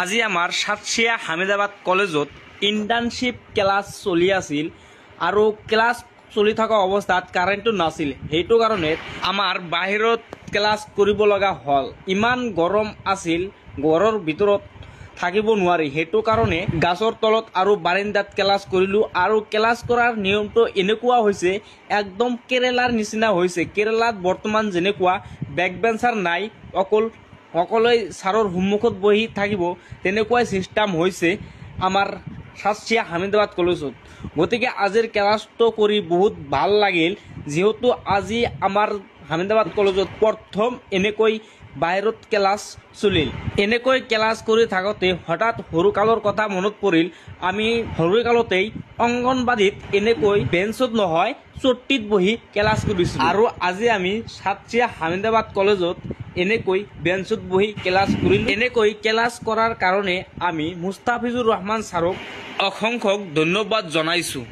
আজি আমাৰ সাতশিয়া হামিদাবাদ কলেজত ইণ্টাৰ্ণশ্বিপ ক্লাছ চলি আছিল আৰু ক্লাছ চলি থকা অৱস্থাত কাৰেণ্টটো নাছিল। সেইটো কাৰণে আমাৰ বাহিৰত ক্লাছ কৰিব লগা হ'ল। ইমান গৰম আছিল, ঘৰৰ ভিতৰত থাকিব নোৱাৰি। সেইটো কাৰণে গাছৰ তলত আৰু বাৰান্দাত ক্লাছ কৰিলোঁ। আৰু ক্লাছ কৰাৰ নিয়মটো এনেকুৱা হৈছে, একদম কেৰেলাৰ নিচিনা হৈছে। কেৰেলাত বৰ্তমান যেনেকুৱা বেক বেঞ্চাৰ নাই, অকল সকলোৱে ছাৰৰ সন্মুখত বহি থাকিব, তেনেকুৱাই চিষ্টেম হৈছে আমাৰ সাতশিয়া হামিদাবাদ কলেজত। গতিকে আজিৰ ক্লাছটো কৰি বহুত ভাল লাগিল, যিহেতু আজি আমাৰ হামিদাবাদ কলেজত প্ৰথম এনেকৈ বাহিৰত ক্লাছ চলিল। এনেকৈ ক্লাছ কৰি থাকোঁতে হঠাৎ সৰুকালৰ কথা মনত পৰিল। আমি সৰুকালতেই অংগনবাদীত এনেকৈ বেঞ্চত নহয়, চকীত বহি ক্লাছ কৰিছিলোঁ। আৰু আজি আমি সাতশিয়া হামিদাবাদ কলেজত এনেকৈ বেঞ্চত বহি ক্লাছ কৰিলোঁ। এনেকৈ ক্লাছ কৰাৰ কাৰণে আমি মুস্তাফিজুৰ ৰহমান ছাৰক অসংখ্য ধন্যবাদ জনাইছোঁ।